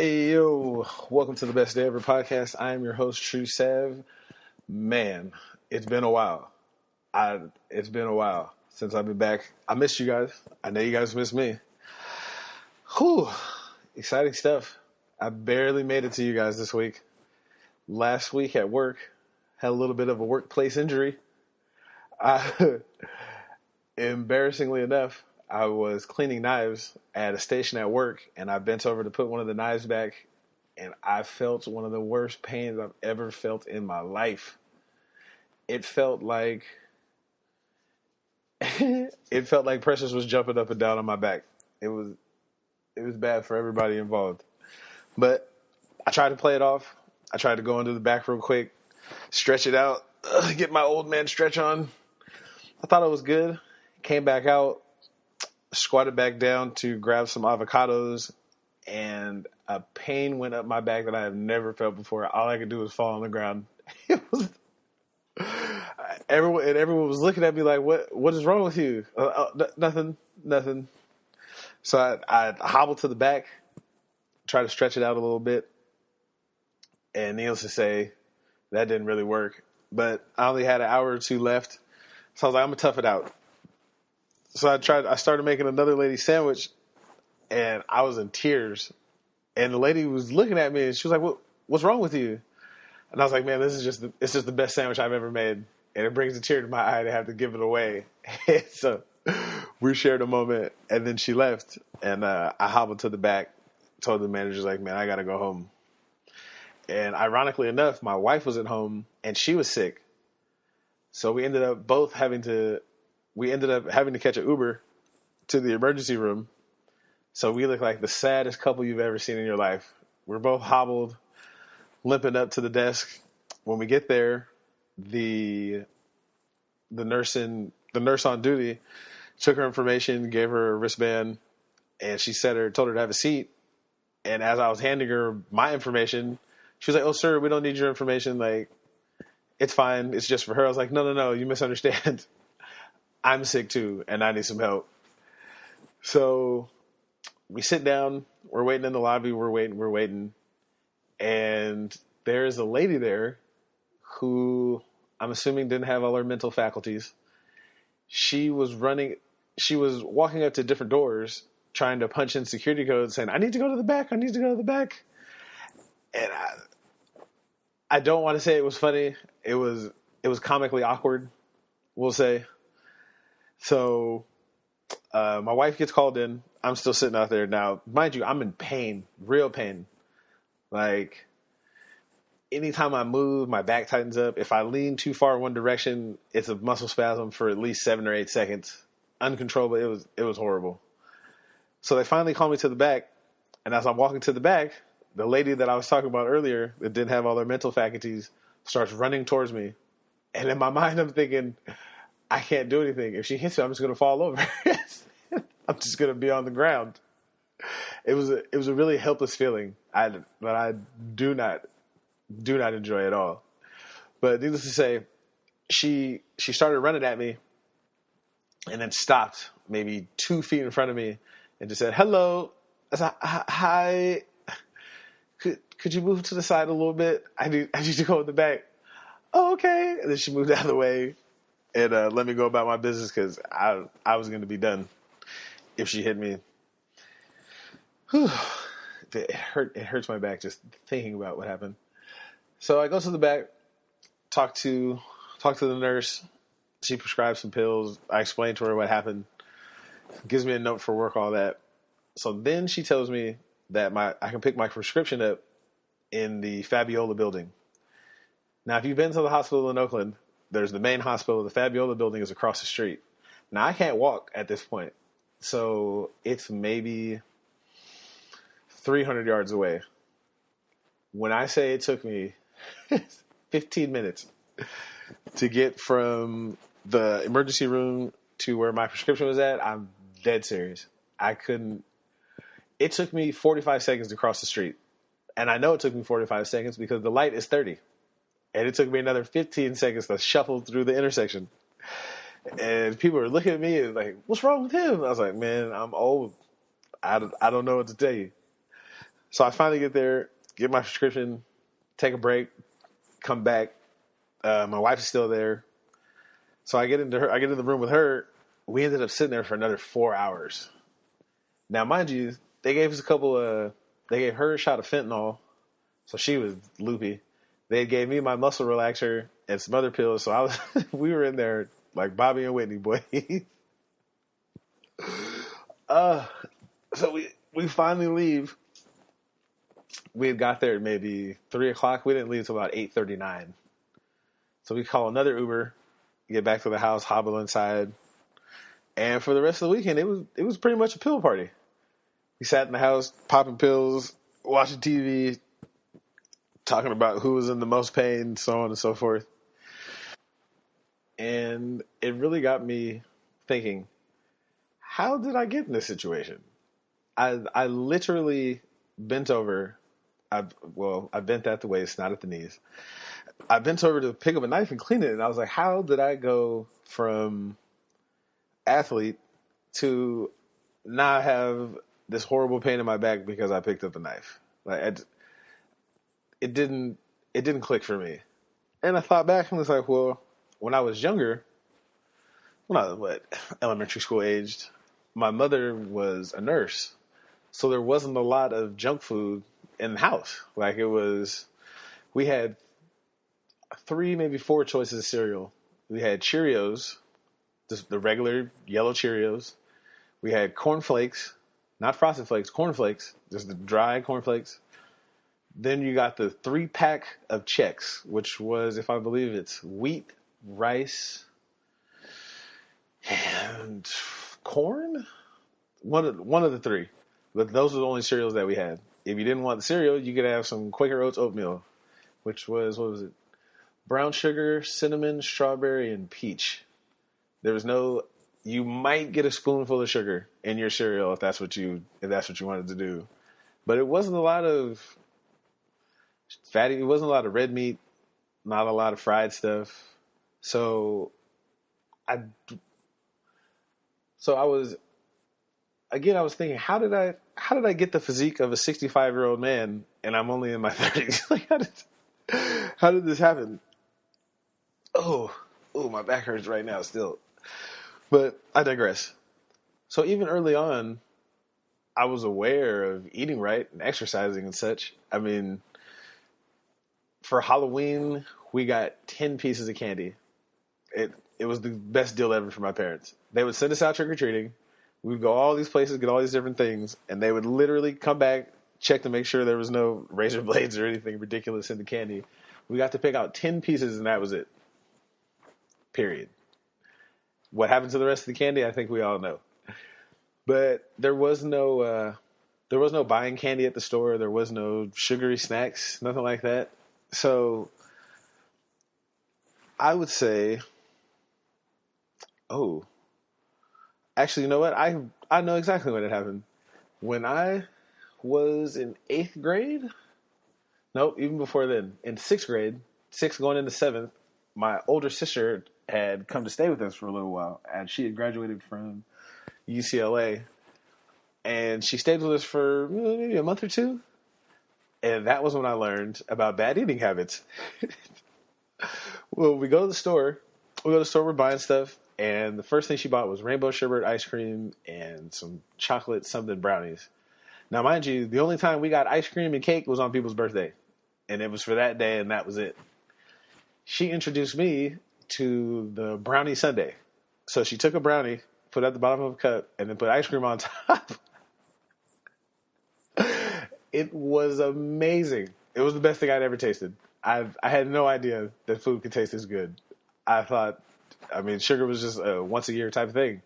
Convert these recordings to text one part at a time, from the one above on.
Hey yo, welcome to the Best Day Ever podcast. I am your host, Tru Sav. Man, it's been a while. It's been a while since I've been back. I missed you guys. I know you guys missed me. Whew, exciting stuff. I barely made it to you guys this week. Last week at work, had a little bit of a workplace injury. Embarrassingly enough, I was cleaning knives at a station at work, and I bent over to put one of the knives back, and I felt one of the worst pains I've ever felt in my life. It felt like pressures was jumping up and down on my back. It was bad for everybody involved. But I tried to play it off. I tried to go into the back real quick, stretch it out, get my old man stretch on. I thought it was good. Came back out. Squatted back down to grab some avocados, and a pain went up my back that I have never felt before. All I could do was fall on the ground. Everyone was looking at me like, "What is wrong with you?" Nothing. So I hobbled to the back, tried to stretch it out a little bit, and needless to say, that didn't really work. But I only had an hour or two left, so I was like, "I'm gonna tough it out." So I started making another lady sandwich, and I was in tears. And the lady was looking at me, and she was like, "What's wrong with you?" And I was like, "Man, it's just the best sandwich I've ever made." And it brings a tear to my eye to have to give it away. So we shared a moment, and then she left, and I hobbled to the back, told the manager, like, "Man, I gotta go home." And ironically enough, my wife was at home, and she was sick. So we ended up having to catch an Uber to the emergency room. So we look like the saddest couple you've ever seen in your life. We're both hobbled, limping up to the desk. When we get there, the nurse on duty took her information, gave her a wristband, and told her to have a seat. And as I was handing her my information, she was like, "Oh, sir, we don't need your information. Like, it's fine. It's just for her." I was like, No, you misunderstand. I'm sick too, and I need some help. So we sit down. We're waiting in the lobby. We're waiting. And there's a lady there who I'm assuming didn't have all her mental faculties. She was walking up to different doors, trying to punch in security codes, saying, "I need to go to the back. I need to go to the back." And I don't want to say it was funny. It was comically awkward, we'll say. So my wife gets called in. I'm still sitting out there. Now, mind you, I'm in pain, real pain. Like, anytime I move, my back tightens up. If I lean too far in one direction, it's a muscle spasm for at least 7 or 8 seconds. Uncontrollable. It was horrible. So they finally call me to the back. And as I'm walking to the back, the lady that I was talking about earlier that didn't have all her mental faculties starts running towards me. And in my mind, I'm thinking, I can't do anything. If she hits me, I'm just going to fall over. I'm just going to be on the ground. It was a really helpless feeling that I do not enjoy at all. But needless to say, she started running at me and then stopped maybe 2 feet in front of me and just said, "Hello." I said, "Hi. Could you move to the side a little bit? I need to go in the back." "Oh, okay." And then she moved out of the way and let me go about my business because I was going to be done if she hit me. Whew. It hurts my back just thinking about what happened. So I go to the back, talk to the nurse. She prescribes some pills. I explain to her what happened. Gives me a note for work, all that. So then she tells me that I can pick my prescription up in the Fabiola building. Now, if you've been to the hospital in Oakland, there's the main hospital. The Fabiola building is across the street. Now, I can't walk at this point. So it's maybe 300 yards away. When I say it took me 15 minutes to get from the emergency room to where my prescription was at, I'm dead serious. I couldn't. It took me 45 seconds to cross the street. And I know it took me 45 seconds because the light is 30. And it took me another 15 seconds to shuffle through the intersection. And people were looking at me and like, "What's wrong with him?" I was like, "Man, I'm old. I don't know what to tell you." So I finally get there, get my prescription, take a break, come back. My wife is still there. So I get into the room with her. We ended up sitting there for another 4 hours. Now, mind you, they gave her a shot of fentanyl, so she was loopy. They gave me my muscle relaxer and some other pills, so we were in there like Bobby and Whitney, boy. So we finally leave. We had got there at maybe 3 o'clock. We didn't leave until about 8:39. So we call another Uber, get back to the house, hobble inside, and for the rest of the weekend, it was pretty much a pill party. We sat in the house, popping pills, watching TV, talking about who was in the most pain, so on and so forth. And it really got me thinking, how did I get in this situation? I literally bent over. I bent at the waist, not at the knees. I bent over to pick up a knife and clean it, and I was like, how did I go from athlete to not have this horrible pain in my back because I picked up a knife? Like, it didn't click for me. And I thought back and was like, well, when I was younger, elementary school aged, my mother was a nurse. So there wasn't a lot of junk food in the house. Like, we had 3, maybe 4 choices of cereal. We had Cheerios, just the regular yellow Cheerios. We had cornflakes, not Frosted Flakes, cornflakes, just the dry cornflakes. Then you got the 3-pack of Chex, which was, if I believe it's wheat, rice, and corn? One of the 3. But those were the only cereals that we had. If you didn't want the cereal, you could have some Quaker Oats oatmeal, which was, what was it? Brown sugar, cinnamon, strawberry, and peach. You might get a spoonful of sugar in your cereal if that's what you wanted to do. But it wasn't a lot of fatty, it wasn't a lot of red meat, not a lot of fried stuff. So I was thinking, how did I get the physique of a 65-year-old man and I'm only in my 30s? Like, how did this happen? Oh, my back hurts right now still. But I digress. So even early on, I was aware of eating right and exercising and such. I mean, for Halloween, we got 10 pieces of candy. It was the best deal ever for my parents. They would send us out trick-or-treating. We'd go all these places, get all these different things, and they would literally come back, check to make sure there was no razor blades or anything ridiculous in the candy. We got to pick out 10 pieces, and that was it. Period. What happened to the rest of the candy, I think we all know. But there was no buying candy at the store. There was no sugary snacks, nothing like that. So I would say, actually, you know what? I know exactly when it happened. When I was in 8th grade, nope, even before then, in 6th grade, 6th going into 7th, my older sister had come to stay with us for a little while, and she had graduated from UCLA, and she stayed with us for maybe a month or 2, and that was when I learned about bad eating habits. Well, we go to the store, we're buying stuff, and the first thing she bought was rainbow sherbet ice cream and some chocolate something brownies. Now, mind you, the only time we got ice cream and cake was on people's birthday, and it was for that day, and that was it. She introduced me to the brownie sundae. So she took a brownie, put it at the bottom of a cup, and then put ice cream on top. It was amazing. It was the best thing I'd ever tasted. I had no idea that food could taste this good. I thought, sugar was just a once a year type of thing.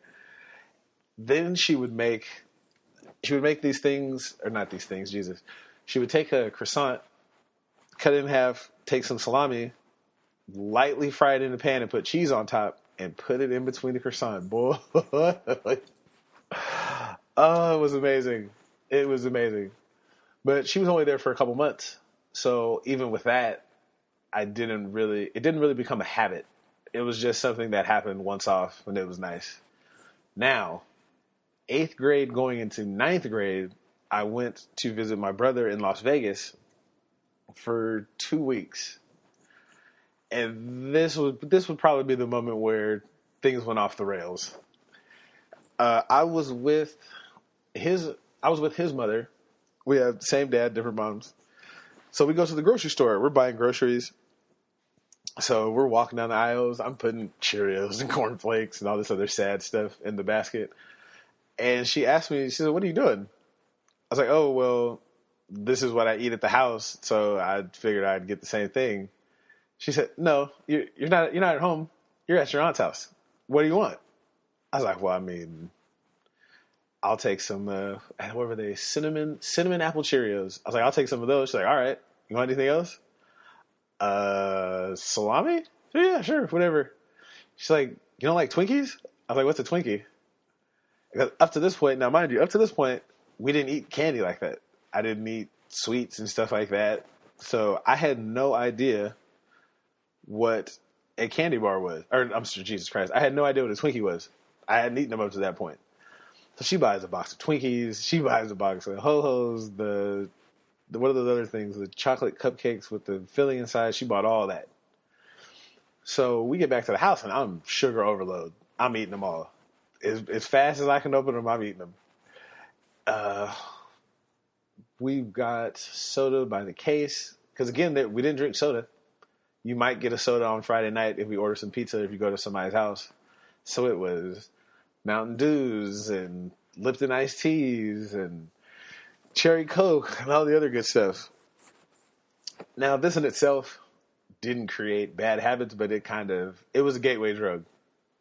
Then she would make these things, or not these things, Jesus. She would take a croissant, cut it in half, take some salami, lightly fry it in the pan and put cheese on top and put it in between the croissant. Boy. Oh, it was amazing. It was amazing. But she was only there for a couple months. So even with that, it didn't really become a habit. It was just something that happened once off and it was nice. Now, 8th grade going into 9th grade, I went to visit my brother in Las Vegas for 2 weeks. And this would probably be the moment where things went off the rails. I was with his mother. We have the same dad, different moms. So we go to the grocery store. We're buying groceries. So we're walking down the aisles. I'm putting Cheerios and cornflakes and all this other sad stuff in the basket. And she asked me, she said, "What are you doing?" I was like, "Oh, well, this is what I eat at the house, so I figured I'd get the same thing." She said, "No, you're not at home. You're at your aunt's house. What do you want?" I was like, "Well, I mean, I'll take some what were they? Cinnamon apple Cheerios." I was like, "I'll take some of those." She's like, "All right. You want anything else?" Salami? Yeah, sure, whatever. She's like, "You don't like Twinkies?" I was like, "What's a Twinkie?" Because up to this point, now mind you, up to this point, we didn't eat candy like that. I didn't eat sweets and stuff like that. So I had no idea what a candy bar was. Or, I'm sorry, Jesus Christ. I had no idea what a Twinkie was. I hadn't eaten them up to that point. So she buys a box of Twinkies. She buys a box of Ho-Hos, the what are those other things? The chocolate cupcakes with the filling inside. She bought all that. So we get back to the house, and I'm sugar overload. I'm eating them all. As fast as I can open them, I'm eating them. We've got soda by the case. Because, again, we didn't drink soda. You might get a soda on Friday night if we order some pizza if you go to somebody's house. So it was Mountain Dews and Lipton iced teas and Cherry Coke and all the other good stuff. Now, this in itself didn't create bad habits, but it was a gateway drug.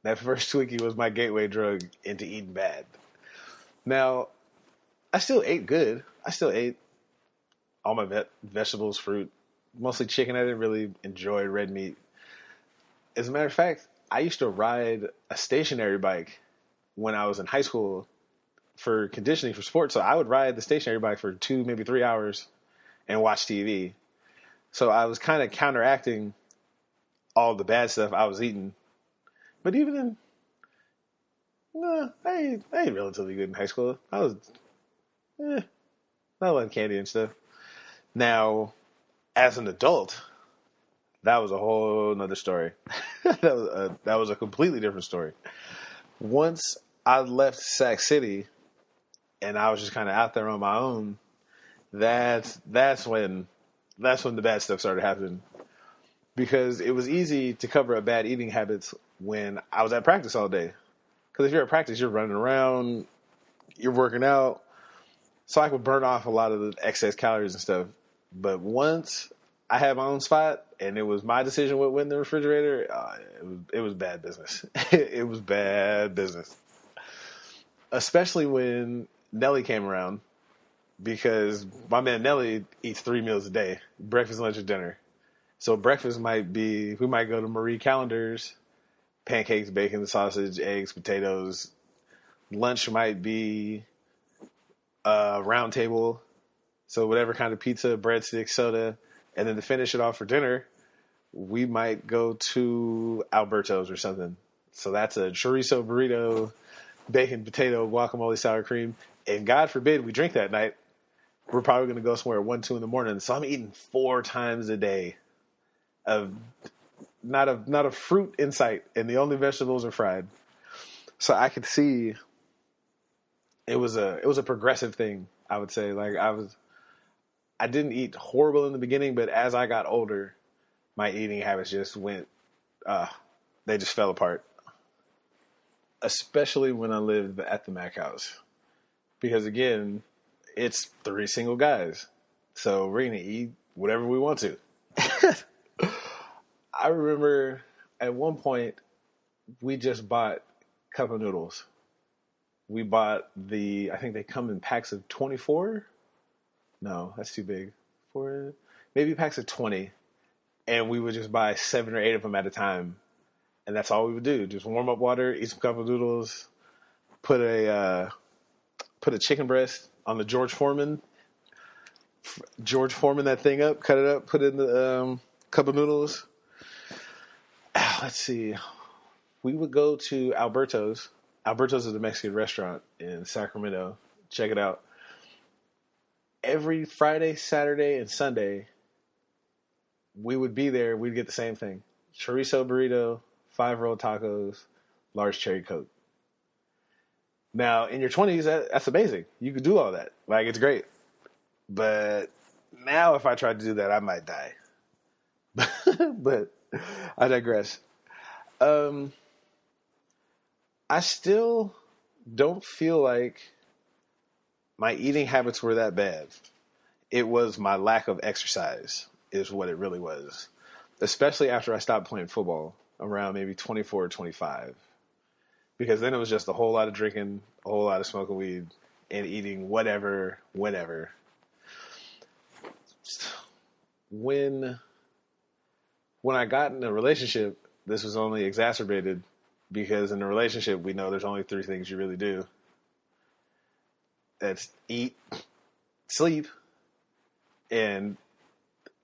That first Twinkie was my gateway drug into eating bad. Now, I still ate good. I still ate all my vegetables, fruit, mostly chicken. I didn't really enjoy red meat. As a matter of fact, I used to ride a stationary bike when I was in high school for conditioning for sports. So I would ride the stationary bike for 2, maybe 3 hours and watch TV. So I was kind of counteracting all the bad stuff I was eating. But even then, I ate relatively good in high school. I was, not a lot of candy and stuff. Now, as an adult, that was a whole nother story. that was a completely different story. Once I left Sac City and I was just kind of out there on my own, that's when the bad stuff started happening. Because it was easy to cover up bad eating habits when I was at practice all day. Because if you're at practice, you're running around, you're working out. So I could burn off a lot of the excess calories and stuff. But once I had my own spot and it was my decision what went in the refrigerator, it was bad business. It was bad business. Especially when Nelly came around. Because my man Nelly eats 3 meals a day. Breakfast, lunch, and dinner. So breakfast we might go to Marie Callender's, pancakes, bacon, sausage, eggs, potatoes. Lunch might be round table. So whatever kind of pizza, breadsticks, soda. And then to finish it off for dinner, we might go to Alberto's or something. So that's a chorizo burrito, bacon, potato, guacamole, sour cream. And God forbid we drink that night. We're probably going to go somewhere at 1, 2 in the morning. So I'm eating 4 times a day of not a fruit in sight, and the only vegetables are fried. So I could see it was a progressive thing, I would say. Like I didn't eat horrible in the beginning, but as I got older, my eating habits just they just fell apart. Especially when I lived at the Mac house. Because again, it's 3 single guys. So we're going to eat whatever we want to. I remember at one point, we just bought cup of noodles. We bought I think they come in packs of 24. No, that's too big. Maybe packs of 20. And we would just buy 7 or 8 of them at a time. And that's all we would do. Just warm up water, eat some cup of noodles, put a chicken breast on the George Foreman that thing up, cut it up, put it in the cup of noodles. Let's see. We would go to Alberto's. Alberto's is a Mexican restaurant in Sacramento. Check it out. every Friday, Saturday, and Sunday, we would be there. We'd get the same thing: chorizo burrito, 5 roll tacos, large cherry Coke. Now, in your 20s, that's amazing. You could do all that. Like, it's great. But now, if I tried to do that, I might die. But I digress. I still don't feel like my eating habits were that bad. It was my lack of exercise is what it really was. Especially after I stopped playing football around maybe 24 or 25. Because then it was just a whole lot of drinking, a whole lot of smoking weed, and eating whatever, whenever. When I got in a relationship, this was only exacerbated because in a relationship, we know there's only 3 things you really do. That's eat, sleep, and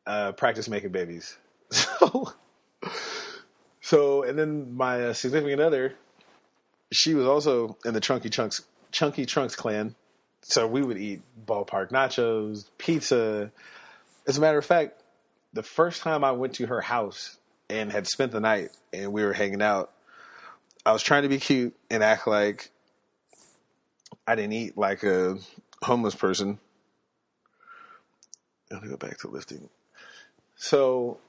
practice making babies. So, and then my significant other, she was also in the Chunky Trunks clan. So we would eat ballpark nachos, pizza. As a matter of fact, the first time I went to her house and had spent the night and we were hanging out, I was trying to be cute and act like I didn't eat like a homeless person. I'm going to go back to lifting. So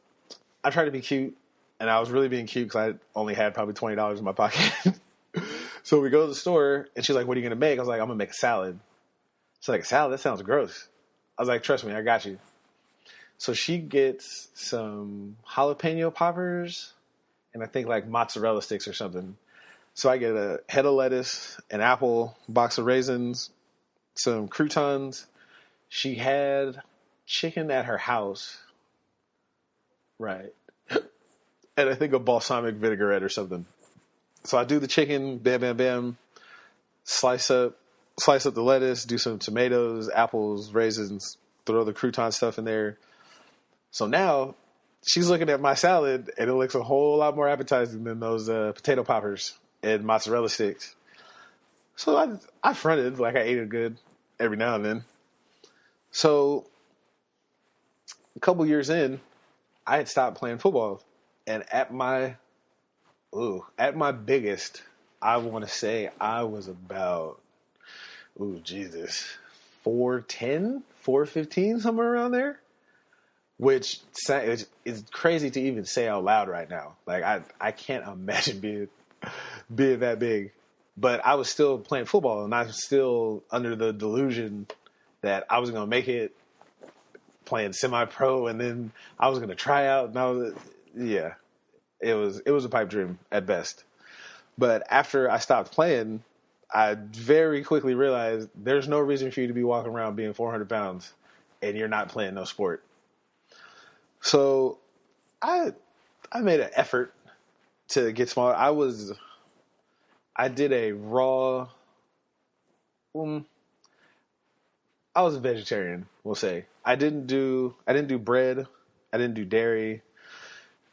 I tried to be cute, and I was really being cute because I only had probably $20 in my pocket. So we go to the store, and she's like, what are you going to make? I was like, I'm going to make a salad. She's like, a salad? That sounds gross. I was like, trust me, I got you. So she gets some jalapeno poppers and I think like mozzarella sticks or something. So I get a head of lettuce, an apple, box of raisins, some croutons. She had chicken at her house. Right. And I think a balsamic vinaigrette or something. So I do the chicken, bam, bam, bam, slice up the lettuce, do some tomatoes, apples, raisins, throw the crouton stuff in there. So now she's looking at my salad and it looks a whole lot more appetizing than those potato poppers and mozzarella sticks. So I fronted like I ate it good every now and then. So a couple years in, I had stopped playing football. And at my biggest, I want to say I was about, 4'10", 4'15", somewhere around there. Which is crazy to even say out loud right now. Like, I can't imagine being that big. But I was still playing football, and I was still under the delusion that I was going to make it playing semi-pro, and then I was going to try out. And it was a pipe dream at best. But after I stopped playing, I very quickly realized there's no reason for you to be walking around being 400 pounds and you're not playing no sport. So I made an effort to get smaller. I did a raw. I was a vegetarian, we'll say. I didn't do bread. I didn't do dairy.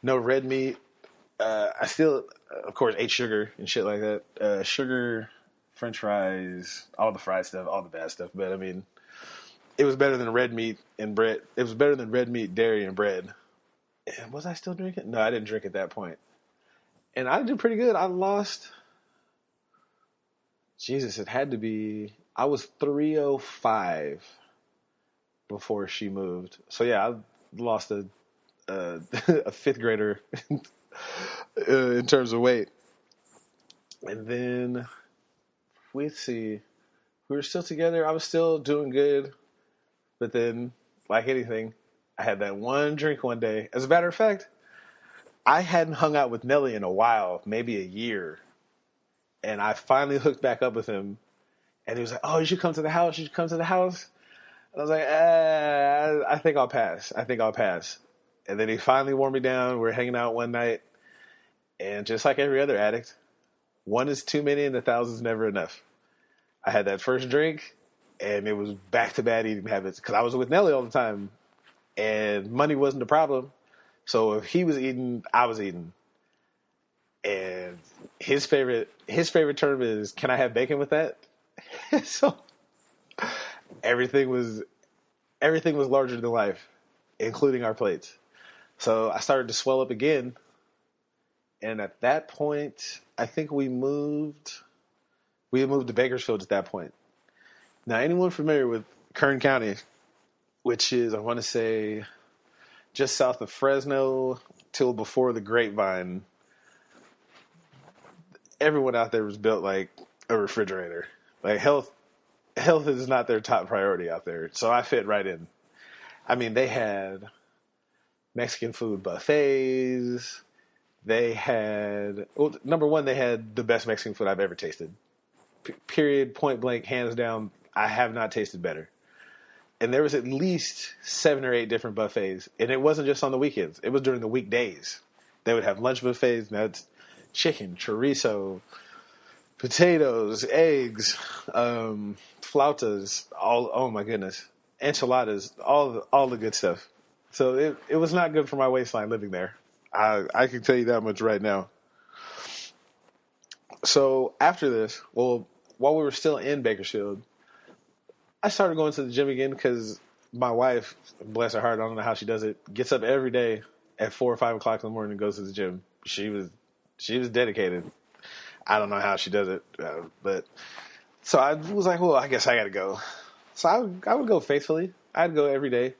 No red meat. I still, of course, ate sugar and shit like that. Sugar, French fries, all the fried stuff, all the bad stuff. But I mean, it was better than red meat and bread. It was better than red meat, dairy, and bread. And was I still drinking? No, I didn't drink at that point. And I did pretty good. I lost. Jesus, it had to be. I was 305 before she moved. So yeah, I lost a fifth grader in terms of weight. And then we were still together. I was still doing good, but then, like anything, I had that one drink one day. As a matter of fact, I hadn't hung out with Nelly in a while, maybe a year, and I finally hooked back up with him. And he was like, "Oh, you should come to the house. You should come to the house." And I was like, I think I'll pass. And then he finally wore me down. We were hanging out one night. And just like every other addict, one is too many and 1,000's never enough. I had that first drink, and it was back to bad eating habits. Because I was with Nelly all the time. And money wasn't a problem. So if he was eating, I was eating. And his favorite term is, "Can I have bacon with that?" So everything was everything was larger than life, including our plates. So I started to swell up again. And at that point, I think we moved to Bakersfield at that point. Now, anyone familiar with Kern County, which is, I want to say, just south of Fresno till before the Grapevine, everyone out there was built like a refrigerator. Like health is not their top priority out there. So I fit right in. I mean, they had Mexican food buffets. They had, well, number one, they had the best Mexican food I've ever tasted. Period, point blank, hands down. I have not tasted better. And there was at least 7 or 8 different buffets. And it wasn't just on the weekends. It was during the weekdays. They would have lunch buffets. Now it's chicken, chorizo, potatoes, eggs, flautas, oh my goodness, enchiladas, all the good stuff. So it was not good for my waistline living there. I can tell you that much right now. So after this, well, while we were still in Bakersfield, I started going to the gym again because my wife, bless her heart, I don't know how she does it, gets up every day at 4 or 5 o'clock in the morning and goes to the gym. She was dedicated. I don't know how she does it, but so I was like, well, I guess I got to go. So I would go faithfully. I'd go every day.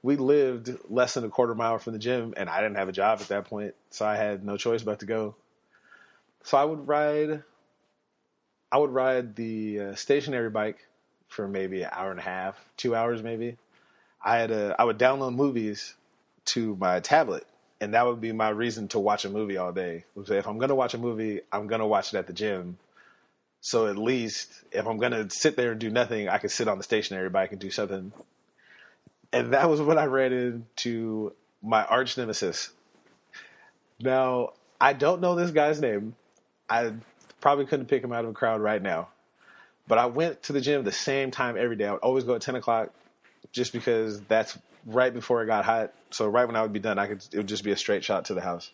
We lived less than a quarter mile from the gym, and I didn't have a job at that point, so I had no choice but to go. So I would ride the stationary bike for maybe an hour and a half, 2 hours maybe. I would download movies to my tablet, and that would be my reason to watch a movie all day. If I'm going to watch a movie, I'm going to watch it at the gym. So at least if I'm going to sit there and do nothing, I could sit on the stationary bike and do something. And that was when I ran into my arch nemesis. Now, I don't know this guy's name. I probably couldn't pick him out of a crowd right now. But I went to the gym the same time every day. I would always go at 10 o'clock just because that's right before it got hot. So right when I would be done, it would just be a straight shot to the house.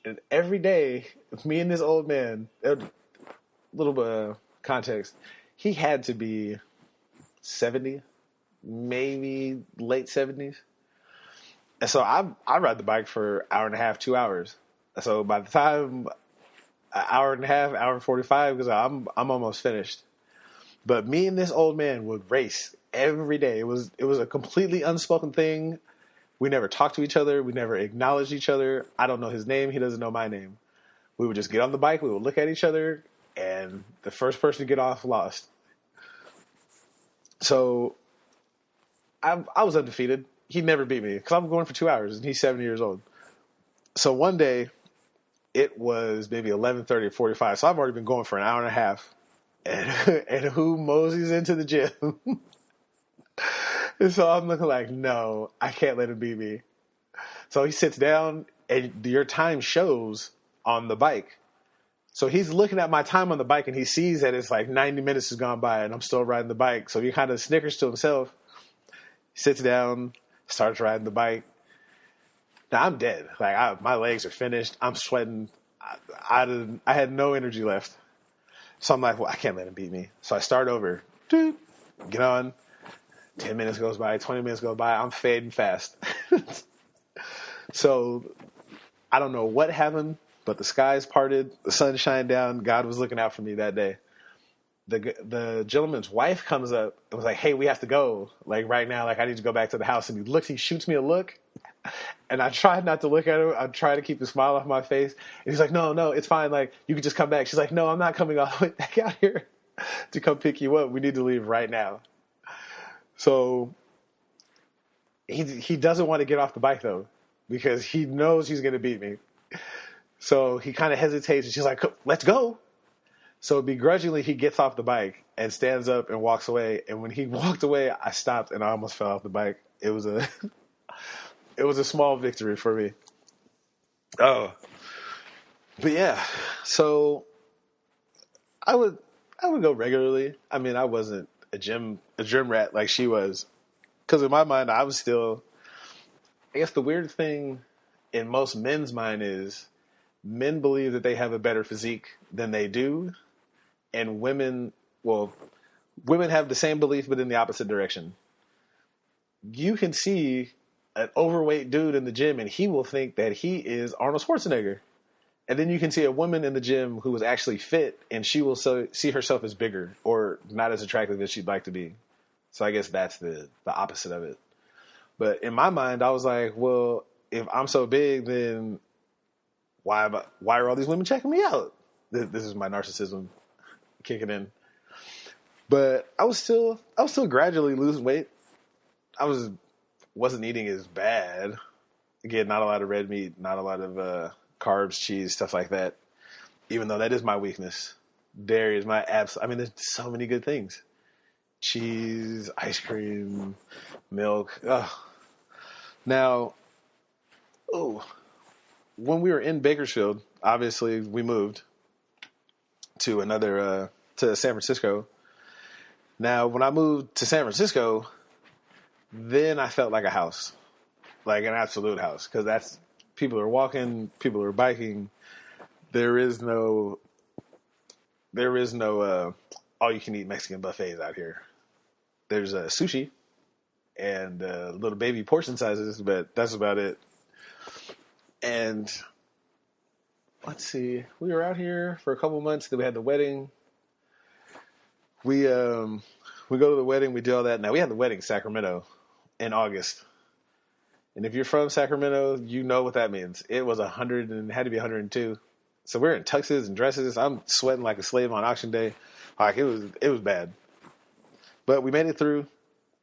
And every day, me and this old man, a little bit of context, he had to be 70, maybe late 70s. And so I ride the bike for an hour and a half, 2 hours. So by the time an hour and a half, hour and 45, because I'm almost finished. But me and this old man would race every day. It was a completely unspoken thing. We never talked to each other. We never acknowledged each other. I don't know his name. He doesn't know my name. We would just get on the bike. We would look at each other, and the first person to get off lost. So I was undefeated. He never beat me because I'm going for 2 hours, and he's 70 years old. So one day, it was maybe 11:30 or 45. So I've already been going for an hour and a half. And who moseys into the gym? And so I'm looking like, no, I can't let him beat me. So he sits down, and your time shows on the bike. So he's looking at my time on the bike, and he sees that it's like 90 minutes has gone by, and I'm still riding the bike. So he kind of snickers to himself, sits down, starts riding the bike. Now I'm dead. Like my legs are finished. I'm sweating. I had no energy left. So I'm like, well, I can't let him beat me. So I start over. Get on. 10 minutes goes by. 20 minutes go by. I'm fading fast. So I don't know what happened, but the skies parted. The sun shined down. God was looking out for me that day. The gentleman's wife comes up and was like, hey, we have to go. Like right now, like I need to go back to the house. And he shoots me a look. And I tried not to look at her. I tried to keep the smile off my face. And he's like, no, it's fine. Like, you can just come back. She's like, no, I'm not coming all the way back out here to come pick you up. We need to leave right now. So he doesn't want to get off the bike, though, because he knows he's going to beat me. So he kind of hesitates. And she's like, let's go. So begrudgingly, he gets off the bike and stands up and walks away. And when he walked away, I stopped and I almost fell off the bike. It was a small victory for me. Oh, but yeah. So I would go regularly. I mean, I wasn't a gym rat like she was, because in my mind, I was still. I guess the weird thing in most men's mind is men believe that they have a better physique than they do, and women have the same belief but in the opposite direction. you can see an overweight dude in the gym and he will think that he is Arnold Schwarzenegger. And then you can see a woman in the gym who is actually fit and she will see herself as bigger or not as attractive as she'd like to be. So I guess that's the opposite of it. But in my mind, I was like, well, if I'm so big, then why are all these women checking me out? This is my narcissism kicking in. But I was still gradually losing weight. I wasn't eating as bad. Again, not a lot of red meat, not a lot of carbs, cheese, stuff like that. Even though that is my weakness. Dairy is my absolute. I mean, there's so many good things. Cheese, ice cream, milk. Ugh. Now, when we were in Bakersfield, obviously we moved to to San Francisco. Now, when I moved to San Francisco, then I felt like a house, like an absolute house, because people are walking, people are biking. There is no all you can eat Mexican buffets out here. There's sushi and little baby portion sizes, but that's about it. And let's see, we were out here for a couple months. Then we had the wedding. We go to the wedding. We do all that. Now we had the wedding in Sacramento in August. And if you're from Sacramento, you know what that means. It was 100 and had to be 102. So we're in tuxes and dresses. I'm sweating like a slave on auction day. Like it was bad. But we made it through,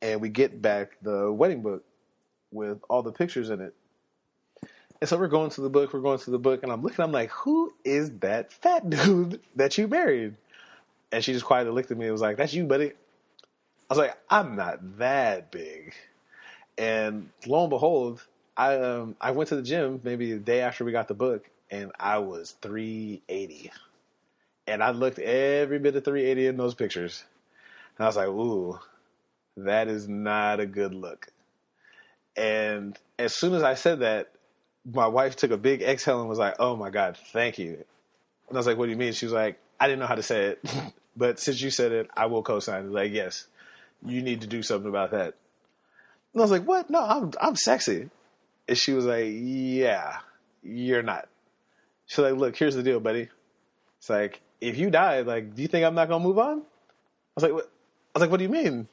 and we get back the wedding book with all the pictures in it. And so we're going to the book, and I'm like, who is that fat dude that you married? And she just quietly looked at me and was like, that's you, buddy. I was like, I'm not that big. And lo and behold, I went to the gym maybe the day after we got the book, and I was 380. And I looked every bit of 380 in those pictures. And I was like, ooh, that is not a good look. And as soon as I said that, my wife took a big exhale and was like, oh my God, thank you. And I was like, what do you mean? She was like, I didn't know how to say it, but since you said it, I will co-sign it. Like, yes, you need to do something about that. And I was like, what? No, I'm sexy. And she was like, yeah, you're not. She's like, look, here's the deal, buddy. It's like, if you die, like, do you think I'm not going to move on? I was like, what? What do you mean?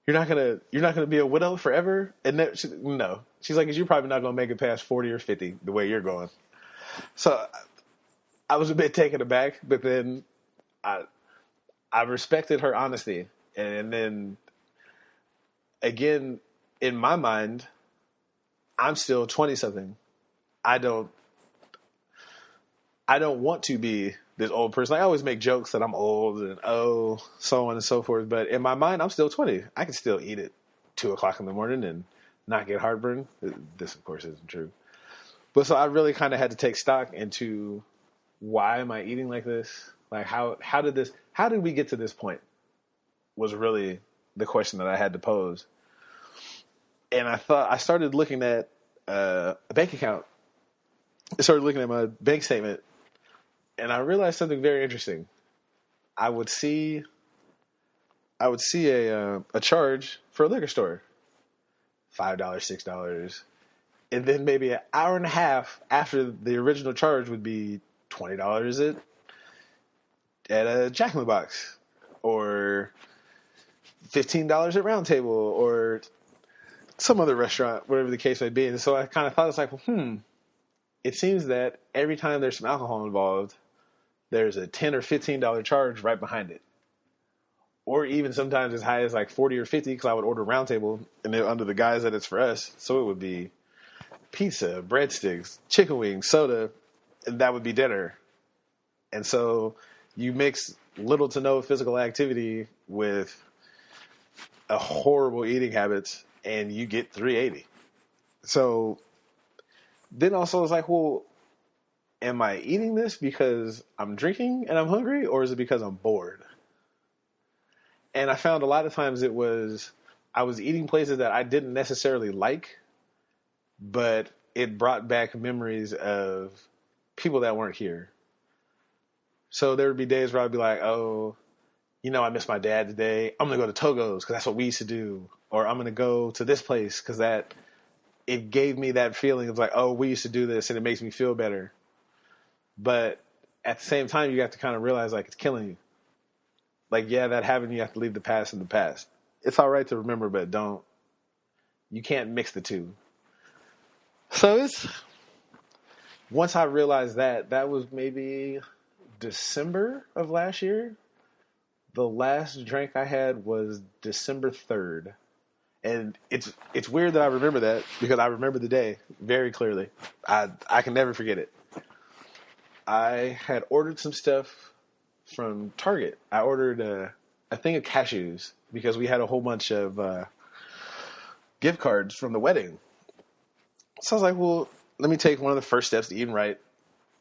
You're not gonna be a widow forever? And no. She's like, 'cause you're probably not gonna make it past 40 or 50 the way you're going. So I was a bit taken aback, but then I respected her honesty. And then again, in my mind, I'm still 20 something. I don't want to be this old person. I always make jokes that I'm old and so on and so forth. But in my mind, I'm still 20. I can still eat at 2:00 in the morning and not get heartburn. This, of course, isn't true. But so I really kind of had to take stock into why am I eating like this? Like how did we get to this point? Was really the question that I had to pose. And I started looking at a bank account. I started looking at my bank statement. And I realized something very interesting. I would see a charge for a liquor store, $5, $6, and then maybe an hour and a half after the original charge would be $20 at a Jack in the Box, or $15 at Round Table, or some other restaurant, whatever the case may be. And so I kind of thought, it's like, it seems that every time there's some alcohol involved, there's a $10 or $15 charge right behind it. Or even sometimes as high as like 40 or 50, because I would order Round Table, and they're under the guise that it's for us. So it would be pizza, breadsticks, chicken wings, soda, and that would be dinner. And so you mix little to no physical activity with a horrible eating habits, and you get 380. So then also it's like, well, am I eating this because I'm drinking and I'm hungry, or is it because I'm bored? And I found a lot of times I was eating places that I didn't necessarily like, but it brought back memories of people that weren't here. So there would be days where I'd be like, oh, I miss my dad today. I'm going to go to Togo's because that's what we used to do. or I'm going to go to this place because it gave me that feeling of like, oh, we used to do this and it makes me feel better. But at the same time, you have to kind of realize like it's killing you. Like, yeah, that happened. You have to leave the past in the past. It's all right to remember, but you can't mix the two. So once I realized that was maybe December of last year. The last drink I had was December 3rd. And it's weird that I remember that because I remember the day very clearly. I can never forget it. I had ordered some stuff from Target. I ordered a thing of cashews because we had a whole bunch of gift cards from the wedding. So I was like, well, let me take one of the first steps to eating right.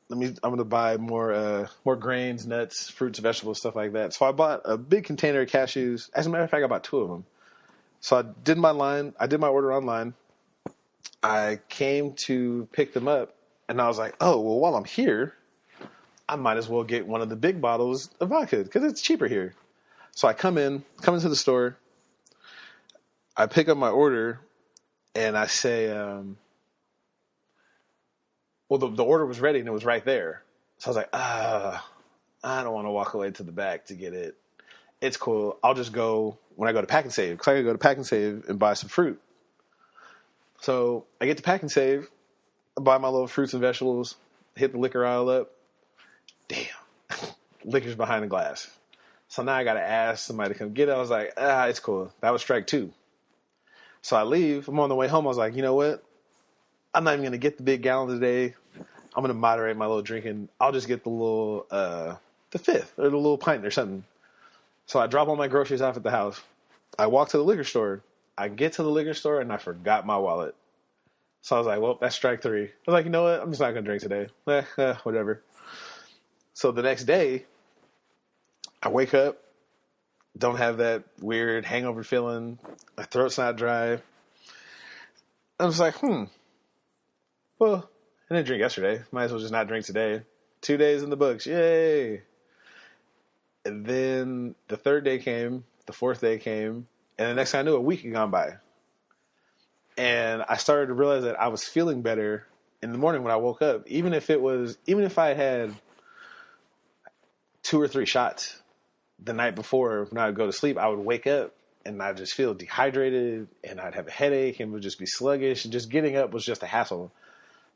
I'm going to buy more grains, nuts, fruits, vegetables, stuff like that. So I bought a big container of cashews. As a matter of fact, I bought 2 of them. So I did my order online. I came to pick them up, and I was like, oh, well, while I'm here, I might as well get one of the big bottles of vodka because it's cheaper here. So I come into the store. I pick up my order, and I say, well, the order was ready, and it was right there. So I was like, I don't want to walk away to the back to get it. It's cool. I'll just go when I go to Pack and Save because I can go to Pack and Save and buy some fruit. So I get to Pack and Save, I buy my little fruits and vegetables, hit the liquor aisle up. Damn, liquor's behind the glass. So now I got to ask somebody to come get it. I was like, it's cool. That was strike 2. So I leave. I'm on the way home. I was like, you know what? I'm not even going to get the big gallon today. I'm going to moderate my little drinking. I'll just get the little, the 5th or the little pint or something. So I drop all my groceries off at the house. I walk to the liquor store. I get to the liquor store and I forgot my wallet. So I was like, well, that's strike 3. I was like, you know what? I'm just not going to drink today. Whatever. So the next day, I wake up, don't have that weird hangover feeling. My throat's not dry. I was like, well, I didn't drink yesterday. Might as well just not drink today. 2 days in the books. Yay. And then the 3rd day came, the 4th day came, and the next thing I knew, a week had gone by. And I started to realize that I was feeling better in the morning when I woke up, even if I had 2 or 3 shots the night before when I would go to sleep, I would wake up and I'd just feel dehydrated and I'd have a headache and would just be sluggish, and just getting up was just a hassle.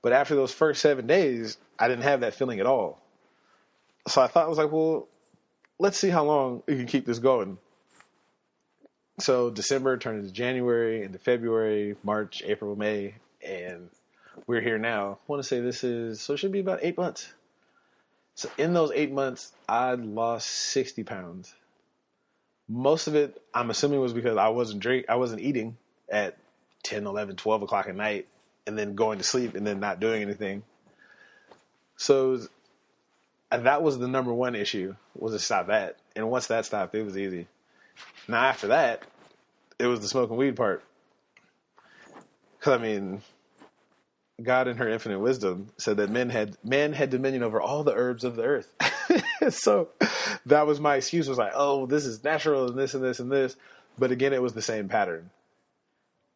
But after those first 7 days, I didn't have that feeling at all. So I thought, I was like, well, let's see how long we can keep this going. So December turned into January, into February, March, April, May, and we're here now. I want to say it should be about 8 months. So in those 8 months, I lost 60 pounds. Most of it, I'm assuming, was because I wasn't eating at 10, 11, 12 o'clock at night and then going to sleep and then not doing anything. So that was the number one issue, was to stop that. And once that stopped, it was easy. Now after that, it was the smoking weed part. Because, I mean, God in her infinite wisdom said that man had dominion over all the herbs of the earth. So that was my excuse, was like, oh, this is natural and this and this and this. But again, it was the same pattern.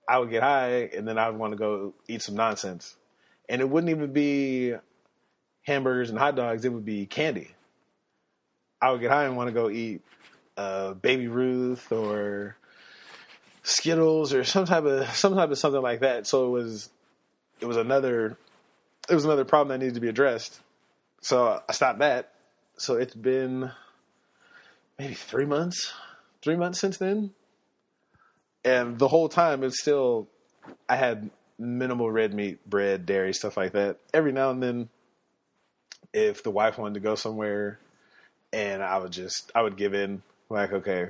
I would get high and then I would want to go eat some nonsense. And it wouldn't even be hamburgers and hot dogs. It would be candy. I would get high and want to go eat Baby Ruth or Skittles or some type of something like that. So it was another problem that needed to be addressed. So I stopped that. So it's been maybe 3 months since then. And the whole time I had minimal red meat, bread, dairy, stuff like that. Every now and then, if the wife wanted to go somewhere, and I would give in, like, okay.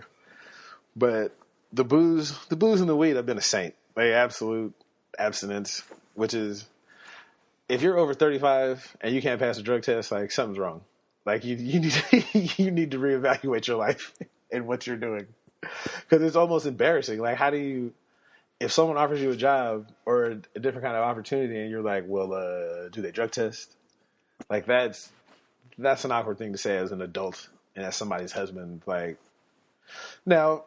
But the booze and the weed, I've been a saint. Like, absolute abstinence, which is, if you're over 35 and you can't pass a drug test, like, something's wrong. Like, you need you need to reevaluate your life and what you're doing, because it's almost embarrassing. Like, how do you, if someone offers you a job or a different kind of opportunity, and you're like, well, do they drug test? Like, that's an awkward thing to say as an adult and as somebody's husband. Like, now,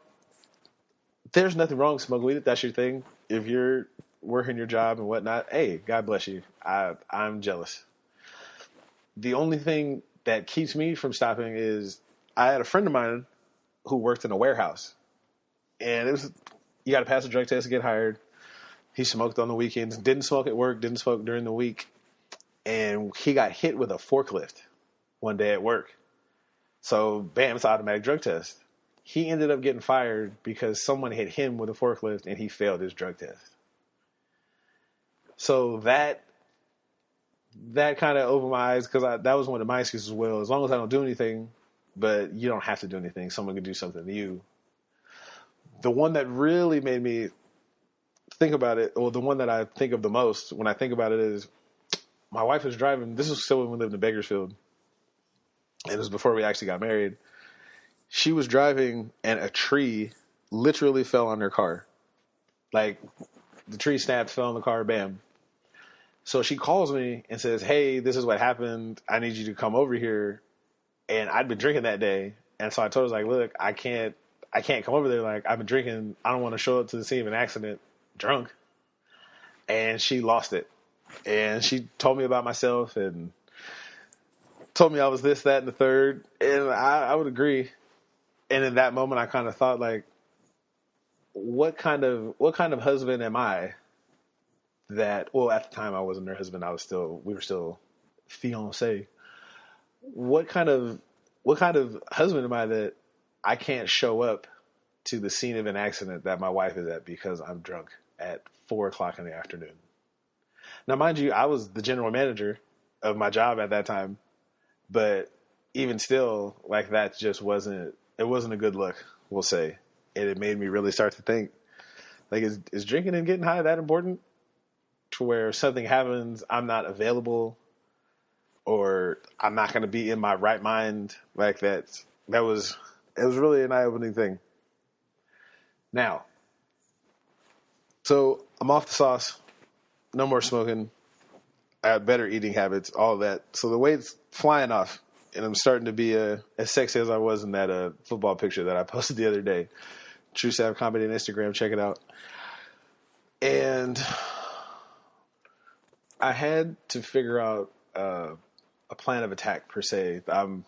there's nothing wrong with smoking weed if that's your thing. If you're working your job and whatnot, hey, God bless you. I'm jealous. The only thing that keeps me from stopping is I had a friend of mine who worked in a warehouse, and it was you got to pass a drug test to get hired. He smoked on the weekends, didn't smoke at work, didn't smoke during the week, and he got hit with a forklift one day at work. So, bam, it's an automatic drug test. He ended up getting fired because someone hit him with a forklift and he failed his drug test. So that kind of opened my eyes, because that was one of my excuses as well. As long as I don't do anything, but you don't have to do anything. Someone can do something to you. The one that really made me think about it, or the one that I think of the most when I think about it, is my wife was driving. This was still when we lived in Bakersfield, and it was before we actually got married. She was driving, and a tree literally fell on her car. Like, the tree snapped, fell on the car, bam. So she calls me and says, hey, this is what happened. I need you to come over here. And I'd been drinking that day. And so I told her, like, look, I can't come over there. Like, I've been drinking. I don't want to show up to the scene of an accident drunk. And she lost it. And she told me about myself and told me I was this, that, and the third. And I would agree. And in that moment, I kind of thought, like, what kind of husband am I that, well, at the time I wasn't her husband. We were still fiancé. What kind of husband am I that I can't show up to the scene of an accident that my wife is at because I'm drunk at 4:00 in the afternoon? Now, mind you, I was the general manager of my job at that time, but even still, like, that just wasn't a good look, we'll say. And it made me really start to think, like, is drinking and getting high that important? To where something happens, I'm not available, or I'm not going to be in my right mind. Like, it was really an eye-opening thing. Now, so I'm off the sauce, no more smoking, I have better eating habits, all that. So the weight's flying off, and I'm starting to be as sexy as I was in that football picture that I posted the other day. Tru Sav Comedy on Instagram, check it out. And I had to figure out a plan of attack, per se. I'm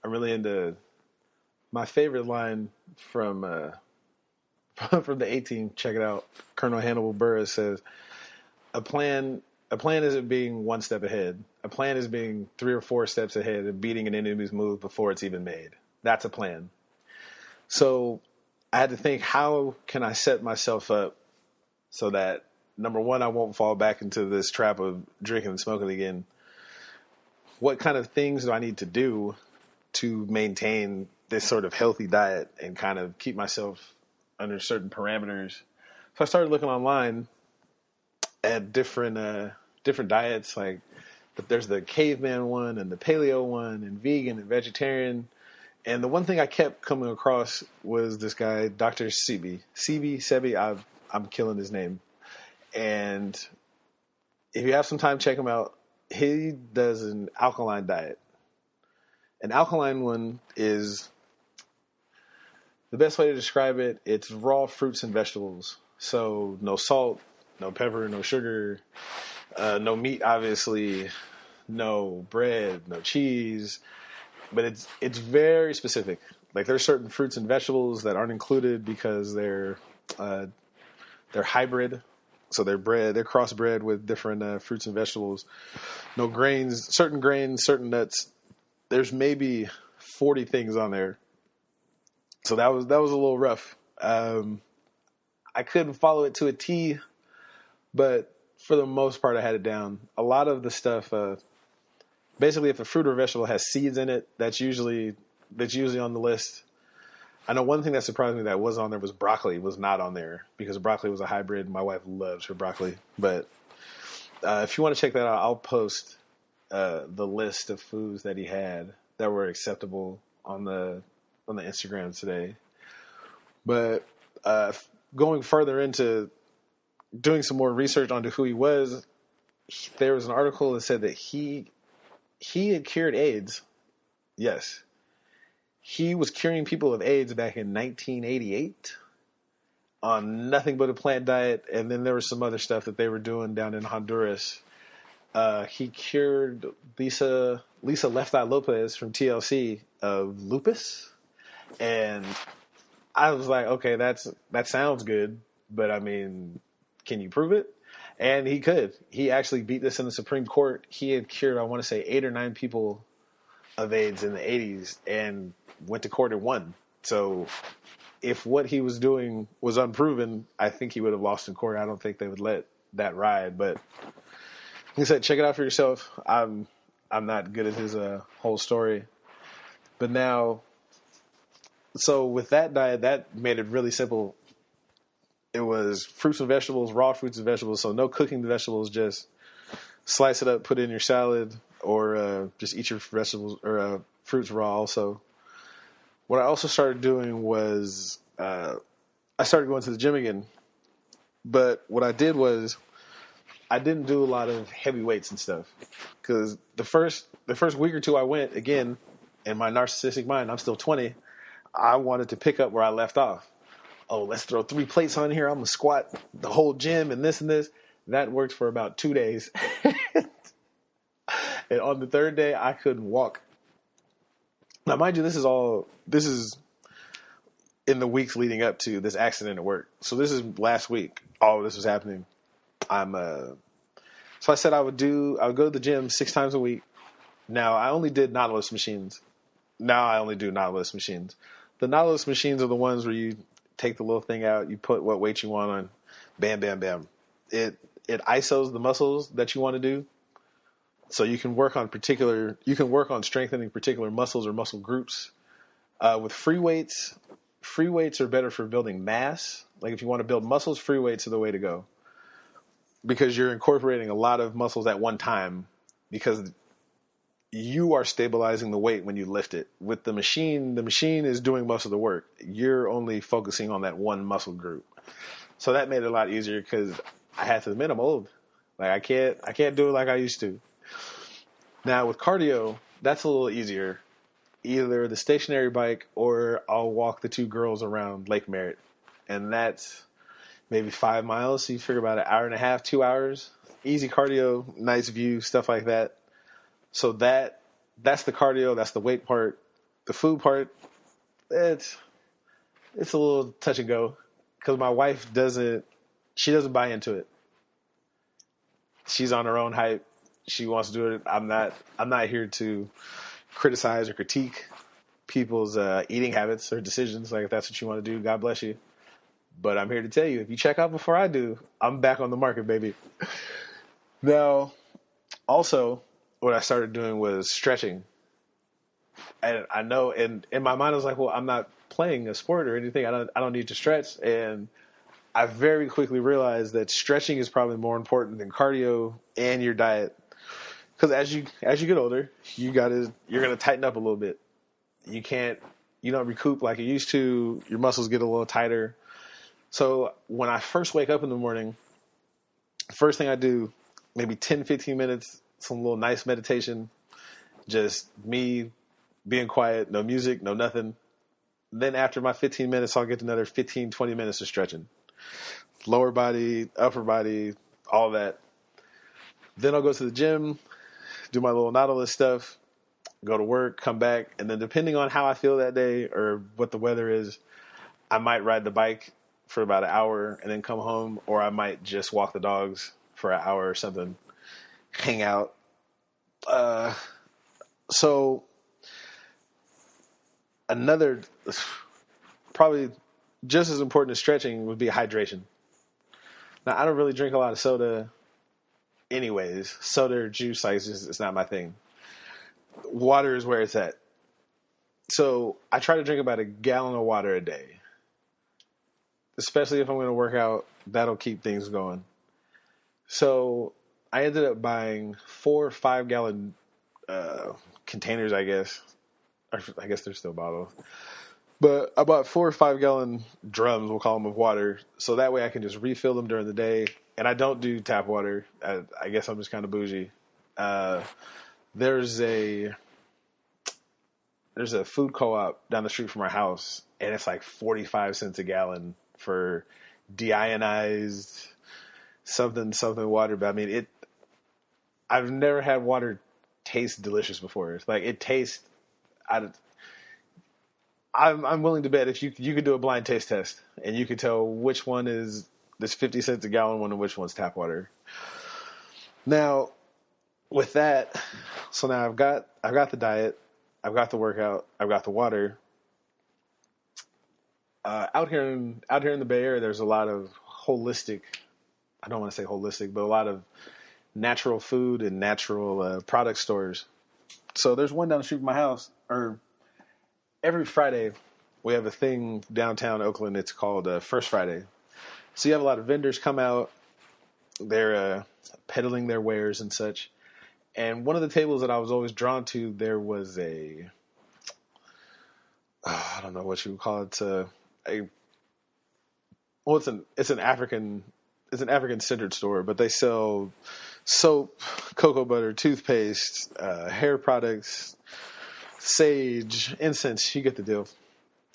really into my favorite line from the A-Team. Check it out. Colonel Hannibal Buress says, "A plan isn't being one step ahead. A plan is being 3 or 4 steps ahead and beating an enemy's move before it's even made. That's a plan." So I had to think, how can I set myself up so that, number one, I won't fall back into this trap of drinking and smoking again. What kind of things do I need to do to maintain this sort of healthy diet and kind of keep myself under certain parameters? So I started looking online at different diets. Like, there's the caveman one and the paleo one and vegan and vegetarian. And the one thing I kept coming across was this guy, Dr. Sebi. I'm killing his name. And if you have some time, check him out. He does an alkaline diet. An alkaline one is, the best way to describe it, it's raw fruits and vegetables. So no salt, no pepper, no sugar, no meat, obviously, no bread, no cheese. But it's very specific. Like, there's certain fruits and vegetables that aren't included because they're hybrid. So they're crossbred with different fruits and vegetables. No grains, certain nuts. There's maybe 40 things on there. So that was a little rough. I couldn't follow it to a T, but for the most part, I had it down. A lot of the stuff, basically, if a fruit or vegetable has seeds in it, that's usually on the list. I know one thing that surprised me that was on there was broccoli was not on there, because broccoli was a hybrid. My wife loves her broccoli. But if you want to check that out, I'll post the list of foods that he had that were acceptable on the Instagram today. But going further into doing some more research onto who he was, there was an article that said that he had cured AIDS. Yes. He was curing people of AIDS back in 1988. on nothing but a plant diet, and then there was some other stuff that they were doing down in Honduras. He cured Lisa Left Eye Lopez from TLC of lupus, and I was like, okay, that sounds good, but I mean, can you prove it? And he could. He actually beat this in the Supreme Court. He had cured, I want to say, 8 or 9 people of AIDS in the 80s and went to court and won. So if what he was doing was unproven, I think he would have lost in court. I don't think they would let that ride. But like I said, check it out for yourself. I'm not good at his whole story. But now, so with that diet, that made it really simple. It was fruits and vegetables, raw fruits and vegetables. So no cooking the vegetables, just slice it up, put it in your salad, or just eat your vegetables or fruits raw also. What I also started doing was I started going to the gym again. But what I did was I didn't do a lot of heavy weights and stuff. Because the first week or two I went, again, in my narcissistic mind, I'm still 20, I wanted to pick up where I left off. Oh, let's throw 3 plates on here. I'm going to squat the whole gym and this and this. That worked for about 2 days. And on the 3rd day, I couldn't walk. Now, mind you, this is in the weeks leading up to this accident at work. So this is last week. All of this was happening. So I said I would go to the gym 6 times a week. Now, I only did Nautilus machines. Now I only do Nautilus machines. The Nautilus machines are the ones where you take the little thing out, you put what weight you want on, bam, bam, bam. It ISOs the muscles that you want to do. So you can work on strengthening particular muscles or muscle groups. With free weights are better for building mass. Like if you want to build muscles, free weights are the way to go. Because you're incorporating a lot of muscles at one time, because you are stabilizing the weight when you lift it. With the machine is doing most of the work. You're only focusing on that one muscle group. So that made it a lot easier because I had to admit I'm old. Like I can't do it like I used to. Now with cardio, that's a little easier. Either the stationary bike or I'll walk the 2 girls around Lake Merritt. And that's maybe 5 miles. So you figure about an hour and a half, 2 hours. Easy cardio, nice view, stuff like that. So that's the cardio, that's the weight part. The food part, it's a little touch and go because my wife doesn't buy into it. She's on her own hype. She wants to do it. I'm not here to criticize or critique people's eating habits or decisions. Like if that's what you want to do, God bless you. But I'm here to tell you, if you check out before I do, I'm back on the market, baby. Now, also, what I started doing was stretching. And I know, and in my mind, I was like, well, I'm not playing a sport or anything. I don't need to stretch. And I very quickly realized that stretching is probably more important than cardio and your diet. Because as you get older, you're going to tighten up a little bit. You don't recoup like you used to. Your muscles get a little tighter. So when I first wake up in the morning, first thing I do, maybe 10, 15 minutes, some little nice meditation, just me being quiet, no music, no nothing. Then after my 15 minutes, I'll get another 15, 20 minutes of stretching. Lower body, upper body, all that. Then I'll go to the gym, do my little Nautilus stuff, go to work, come back, and then depending on how I feel that day or what the weather is, I might ride the bike for about an hour and then come home, or I might just walk the dogs for an hour or something, hang out. So another, probably just as important as stretching would be hydration. Now, I don't really drink a lot of soda anyways. Soda or juice, it's not my thing. Water is where it's at. So I try to drink about a gallon of water a day. Especially if I'm going to work out, that'll keep things going. So I ended up buying 4 5-gallon containers, I guess. Or I guess they're still bottles. But I bought 4 or 5-gallon drums, we'll call them, of water. So that way I can just refill them during the day. And I don't do tap water. I guess I'm just kind of bougie. There's a food co-op down the street from our house. And it's like 45 cents a gallon for deionized something water. But I mean, I've never had water taste delicious before. It's like it tastes. I'm willing to bet if you could do a blind taste test and you could tell which one is this 50 cents a gallon one and which one's tap water. Now, with that, so now I've got the diet, I've got the workout, I've got the water. Out here in the Bay Area, there's a lot of holistic. I don't want to say holistic, but a lot of natural food and natural product stores. So there's one down the street from my house, or every Friday we have a thing downtown Oakland. It's called First Friday. So you have a lot of vendors come out. They're peddling their wares and such. And one of the tables that I was always drawn to, there was I don't know what you would call it. It's an African centered store, but they sell soap, cocoa butter, toothpaste, hair products, sage, incense. You get the deal.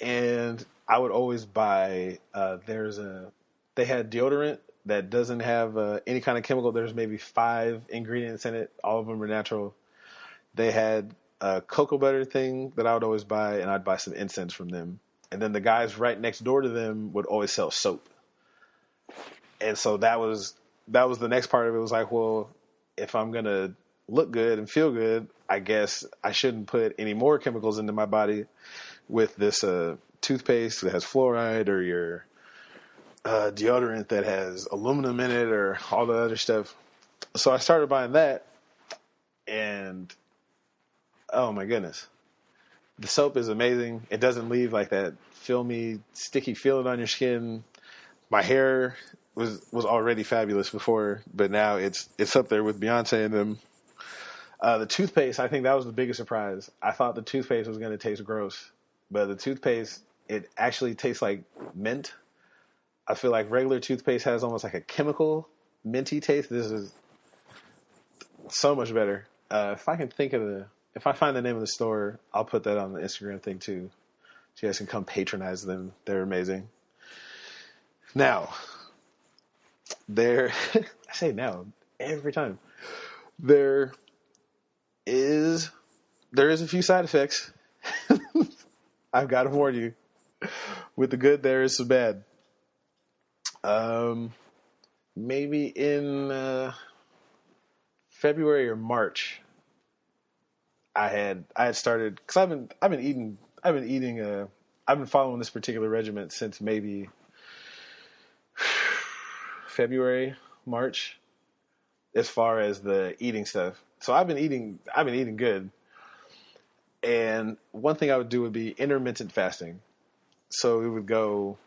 And I would always buy. They had deodorant that doesn't have any kind of chemical. There's maybe 5 ingredients in it. All of them are natural. They had a cocoa butter thing that I would always buy, and I'd buy some incense from them. And then the guys right next door to them would always sell soap. And so that was the next part of it. It was like, well, if I'm going to look good and feel good, I guess I shouldn't put any more chemicals into my body with this toothpaste that has fluoride, or your deodorant that has aluminum in it, or all the other stuff. So I started buying that, and oh my goodness, the soap is amazing. It doesn't leave like that filmy, sticky feeling on your skin. My hair was already fabulous before, but now it's up there with Beyonce and them. The toothpaste, I think that was the biggest surprise. I thought the toothpaste was going to taste gross, but the toothpaste, it actually tastes like mint. I feel like regular toothpaste has almost like a chemical minty taste. This is so much better. If I find the name of the store, I'll put that on the Instagram thing too. So you guys can come patronize them. They're amazing. Now, I say now every time, there is a few side effects. I've got to warn you. With the good, there is some bad. Maybe in February or March, I had started, because I've been following this particular regimen since maybe February, March, as far as the eating stuff. So I've been eating good. And one thing I would do would be intermittent fasting. So we would go,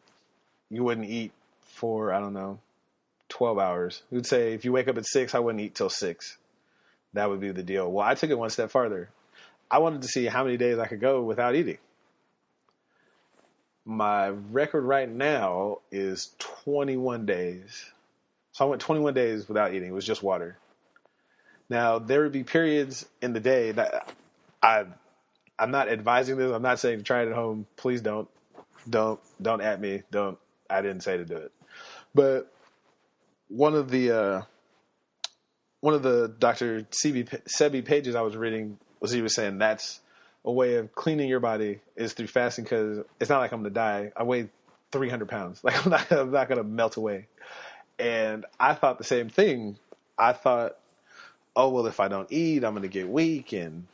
you wouldn't eat for, I don't know, 12 hours. We would say if you wake up at 6, I wouldn't eat till 6. That would be the deal. Well, I took it one step farther. I wanted to see how many days I could go without eating. My record right now is 21 days. So I went 21 days without eating. It was just water. Now, there would be periods in the day that I'm not advising this. I'm not saying to try it at home. Please don't at me. I didn't say to do it. But one of the Dr. Sebi pages I was reading he was saying that's a way of cleaning your body is through fasting, because it's not like I'm going to die. I weigh 300 pounds. Like I'm not going to melt away. And I thought the same thing. I thought, oh, well, if I don't eat, I'm going to get weak and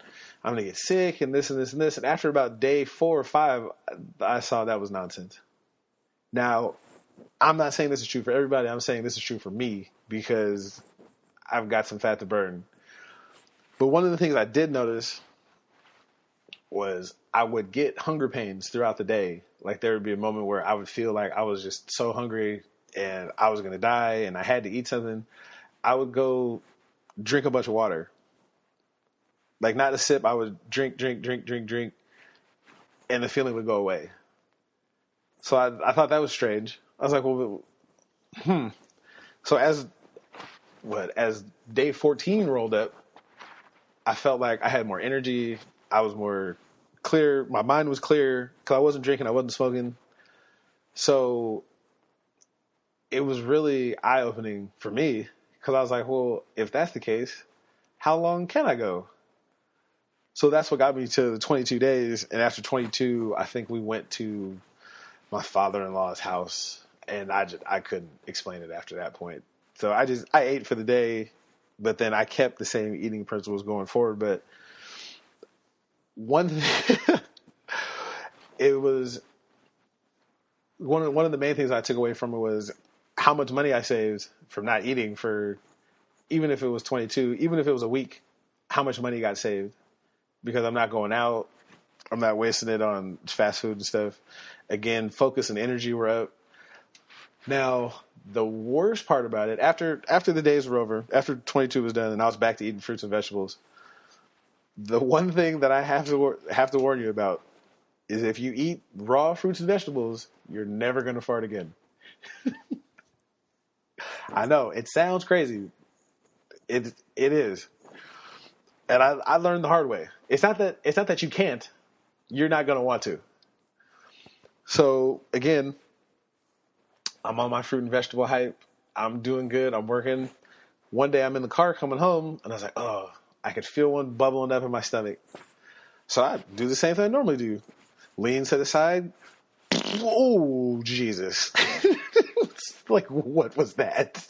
I'm going to get sick and this and this and this. And after about day 4 or 5, I saw that was nonsense. Now, I'm not saying this is true for everybody. I'm saying this is true for me because I've got some fat to burn. But one of the things I did notice was I would get hunger pains throughout the day. Like there would be a moment where I would feel like I was just so hungry and I was going to die and I had to eat something. I would go drink a bunch of water. Like not a sip, I would drink, and the feeling would go away. So I thought that was strange. I was like, well, So as day 14 rolled up, I felt like I had more energy. I was more clear. My mind was clear because I wasn't drinking. I wasn't smoking. So it was really eye-opening for me because I was like, well, if that's the case, how long can I go? So that's what got me to the 22 days. And after 22, I think we went to my father-in-law's house, and I couldn't explain it after that point. So I ate for the day, but then I kept the same eating principles going forward. But one thing, it was one of the main things I took away from it was how much money I saved from not eating for, even if it was 22, even if it was a week, how much money got saved because I'm not going out. I'm not wasting it on fast food and stuff. Again, focus and energy were up. Now, the worst part about it, after the days were over, after 22 was done and I was back to eating fruits and vegetables, the one thing that I have to warn you about is if you eat raw fruits and vegetables, you're never going to fart again. I know, it sounds crazy. It is. And I learned the hard way. It's not that you can't. You're not going to want to. So, again, I'm on my fruit and vegetable hype. I'm doing good. I'm working. One day I'm in the car coming home, and I was like, oh, I could feel one bubbling up in my stomach. So I do the same thing I normally do. Lean to the side. Oh, Jesus. Like, what was that?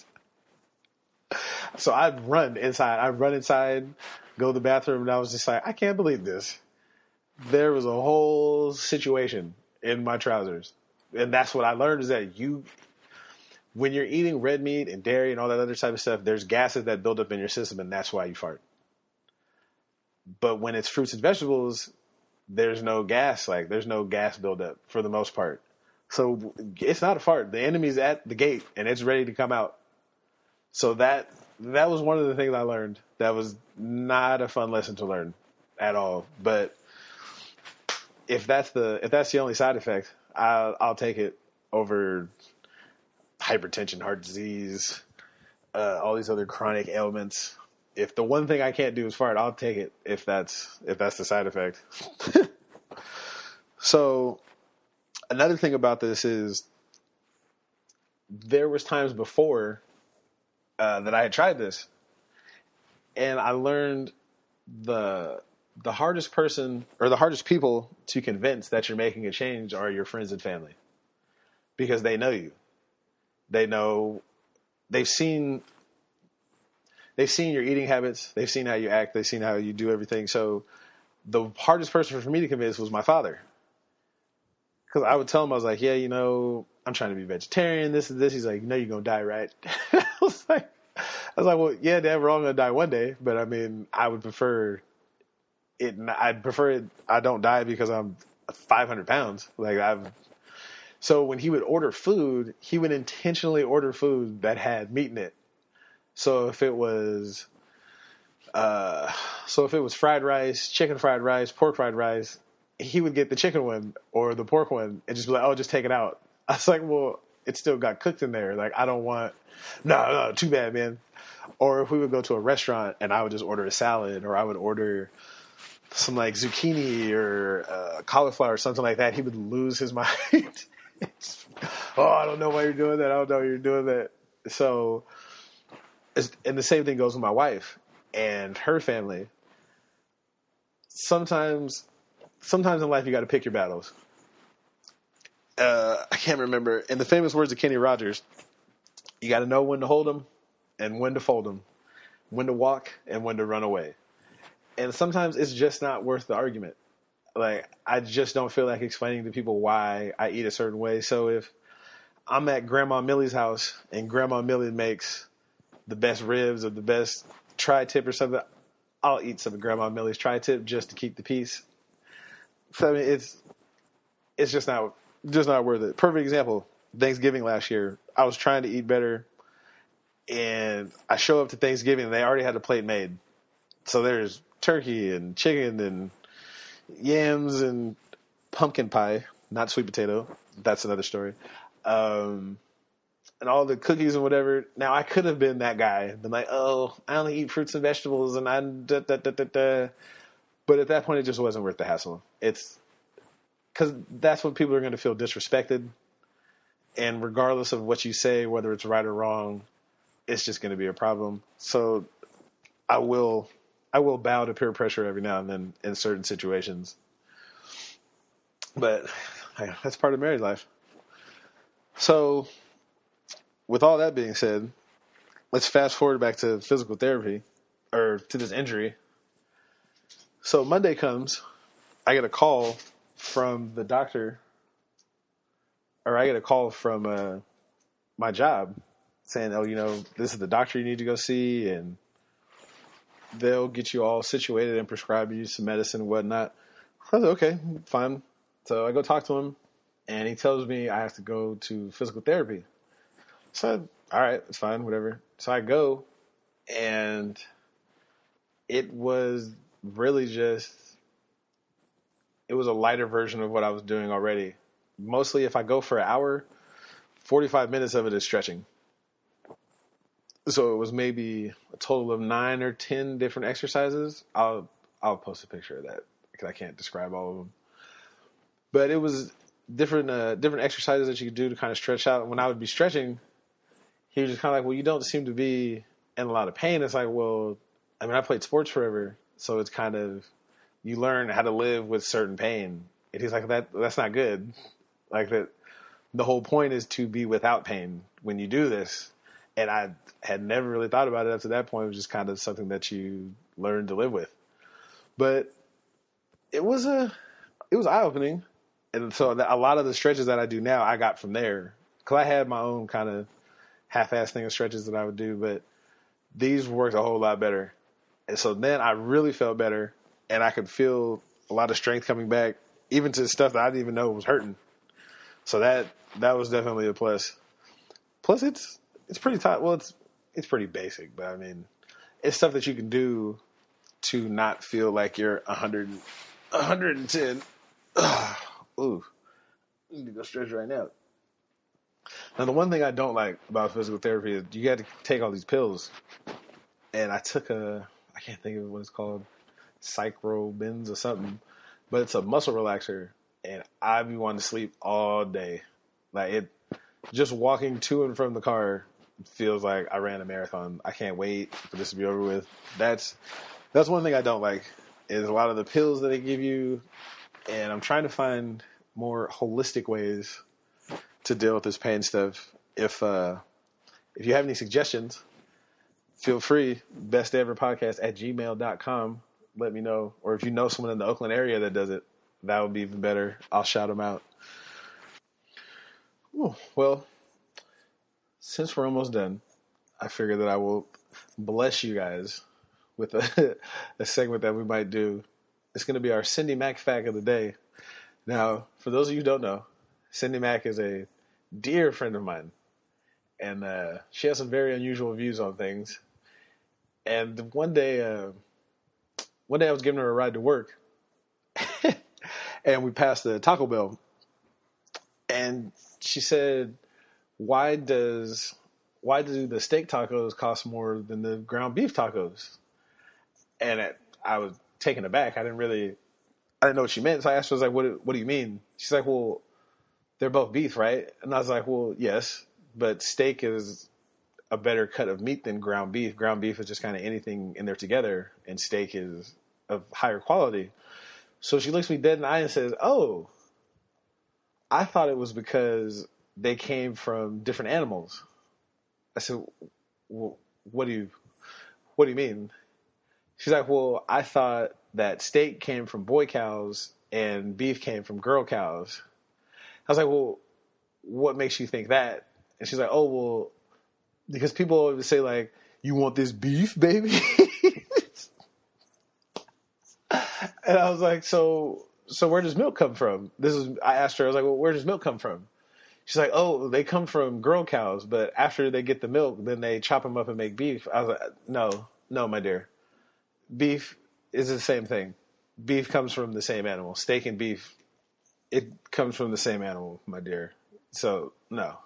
So I'd run inside, go to the bathroom, and I was just like, I can't believe this. There was a whole situation in my trousers. And that's what I learned is that when you're eating red meat and dairy and all that other type of stuff, there's gases that build up in your system, and that's why you fart. But when it's fruits and vegetables, there's no gas buildup for the most part. So it's not a fart. The enemy's at the gate, and it's ready to come out. So that was one of the things I learned. That was not a fun lesson to learn at all. But if that's the only side effect, I'll take it over hypertension, heart disease, all these other chronic ailments. If the one thing I can't do is fart, I'll take it if that's the side effect. So another thing about this is there was times before that I had tried this, and I learned the hardest person or the hardest people to convince that you're making a change are your friends and family, because they know you. They know, they've seen your eating habits. They've seen how you act. They've seen how you do everything. So the hardest person for me to convince was my father. Because I would tell him, I was like, yeah, I'm trying to be vegetarian. This is this. He's like, no, you're going to die, right? I was like, well, yeah, Dad, we're all going to die one day. But I mean, I would prefer it. I'd prefer it. I don't die because I'm 500 pounds. So when he would order food, he would intentionally order food that had meat in it. So if it was fried rice, chicken fried rice, pork fried rice, he would get the chicken one or the pork one and just be like, oh, just take it out. I was like, well, it still got cooked in there. Like, I don't want, no, too bad, man. Or if we would go to a restaurant and I would just order a salad, or I would order some like zucchini or cauliflower or something like that, he would lose his mind. Oh, I don't know why you're doing that. I don't know why you're doing that. So, and the same thing goes with my wife and her family. Sometimes in life you got to pick your battles. I can't remember. In the famous words of Kenny Rogers, you got to know when to hold them and when to fold them, when to walk and when to run away. And sometimes it's just not worth the argument. Like, I just don't feel like explaining to people why I eat a certain way. So if I'm at Grandma Millie's house and Grandma Millie makes the best ribs or the best tri-tip or something, I'll eat some of Grandma Millie's tri-tip just to keep the peace. So I mean, it's just not worth it. Perfect example, Thanksgiving last year, I was trying to eat better, and I show up to Thanksgiving and they already had a plate made. So there's turkey and chicken and yams and pumpkin pie, not sweet potato. That's another story. And all the cookies and whatever. Now, I could have been that guy, been like, oh, I only eat fruits and vegetables, and But at that point, it just wasn't worth the hassle. It's because that's when people are going to feel disrespected. And regardless of what you say, whether it's right or wrong, it's just going to be a problem. So I will bow to peer pressure every now and then in certain situations. But hey, that's part of married life. So with all that being said, let's fast forward back to physical therapy, or to this injury. So Monday comes, I get a call from the doctor, or I get a call from my job saying, oh, this is the doctor you need to go see, and they'll get you all situated and prescribe you some medicine and whatnot. I was like, okay, fine. So I go talk to him, and he tells me I have to go to physical therapy. So, all right, it's fine, whatever. So I go, and it was really it was a lighter version of what I was doing already. Mostly if I go for an hour, 45 minutes of it is stretching. So it was maybe a total of 9 or 10 different exercises. I'll post a picture of that because I can't describe all of them. But it was different exercises that you could do to kind of stretch out. When I would be stretching, he was just kind of like, well, you don't seem to be in a lot of pain. It's like, well, I played sports forever. So it's kind of, you learn how to live with certain pain. And he's like, that's not good. Like that, the whole point is to be without pain when you do this. And I had never really thought about it up to that point. It was just kind of something that you learn to live with. But it was eye-opening. And so a lot of the stretches that I do now, I got from there. Because I had my own kind of half-ass thing of stretches that I would do. But these worked a whole lot better. And so then I really felt better. And I could feel a lot of strength coming back, even to stuff that I didn't even know was hurting. So that was definitely a plus. Plus, it's pretty tight. Well, it's pretty basic, but it's stuff that you can do to not feel like you're 110. Ooh, I need to go stretch right now. Now, the one thing I don't like about physical therapy is you got to take all these pills. And I took I can't think of what it's called, Psychrobins or something, but it's a muscle relaxer. And I be wanting to sleep all day. Like just walking to and from the car feels like I ran a marathon. I can't wait for this to be over with. That's one thing I don't like is a lot of the pills that they give you. And I'm trying to find more holistic ways to deal with this pain stuff. If you have any suggestions, feel free. besteverpodcast@gmail.com. Let me know. Or if you know someone in the Oakland area that does it, that would be even better. I'll shout them out. Ooh, well, since we're almost done, I figure that I will bless you guys with a segment that we might do. It's going to be our Cindy Mac fact of the day. Now, for those of you who don't know, Cindy Mac is a dear friend of mine. And she has some very unusual views on things. And one day I was giving her a ride to work. And we passed the Taco Bell. And she said, why do the steak tacos cost more than the ground beef tacos? And I was taken aback. I didn't know what she meant. So I asked her, I was like, what do you mean? She's like, well, they're both beef, right? And I was like, well, yes, but steak is a better cut of meat than ground beef. Ground beef is just kind of anything in there together, and steak is of higher quality. So she looks me dead in the eye and says, oh, I thought it was because they came from different animals. I said, well, what do you mean? She's like, well, I thought that steak came from boy cows and beef came from girl cows. I was like, well, what makes you think that? And she's like, oh, well, because people always say, like, you want this beef, baby? And I was like, so where does milk come from? I asked her, I was like, well, where does milk come from? She's like, oh, they come from girl cows, but after they get the milk, then they chop them up and make beef. I was like, no, my dear. Beef is the same thing. Beef comes from the same animal. Steak and beef, it comes from the same animal, my dear. So, no.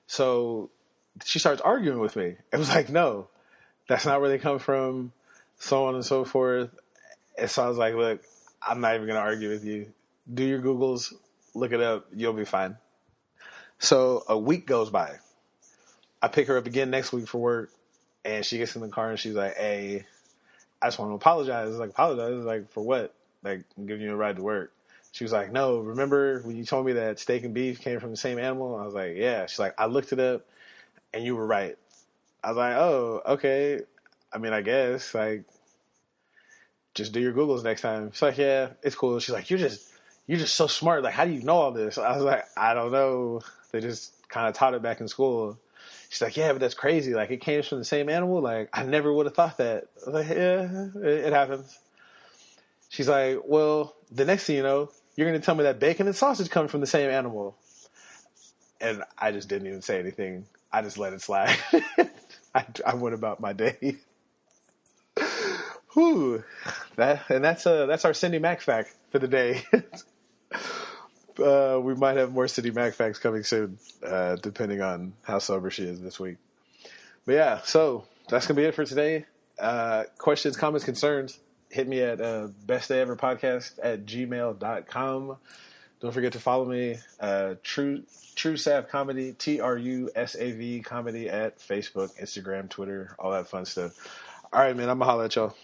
So she starts arguing with me. It was like, no, that's not where they come from, so on and so forth. And so I was like, look, I'm not even going to argue with you. Do your Googles, look it up, you'll be fine. So a week goes by. I pick her up again next week for work, and she gets in the car and she's like, "Hey, I just want to apologize." Like, apologize? Like, for what? Like, I'm giving you a ride to work. She was like, "No, remember when you told me that steak and beef came from the same animal?" I was like, "Yeah." She's like, "I looked it up, and you were right." I was like, "Oh, okay. I mean, I guess, like, just do your Googles next time." She's like, "Yeah, it's cool." She's like, you're just so smart. Like, how do you know all this?" I was like, "I don't know. They just kind of taught it back in school." She's like, "Yeah, but that's crazy. Like, it came from the same animal. Like, I never would have thought that." I was like, "Yeah, it happens." She's like, "Well, the next thing you know, you're going to tell me that bacon and sausage come from the same animal." And I just didn't even say anything. I just let it slide. I went about my day. Whew. That's our Cindy Mac fact for the day. We might have more Cindy Mac facts coming soon, depending on how sober she is this week. But yeah, so that's gonna be it for today. Questions, comments, concerns, hit me at bestdayeverpodcast@gmail.com. Don't forget to follow me, Tru Sav Comedy, TRUSAV Comedy at Facebook, Instagram, Twitter, all that fun stuff. All right, man, I'm gonna holler at y'all.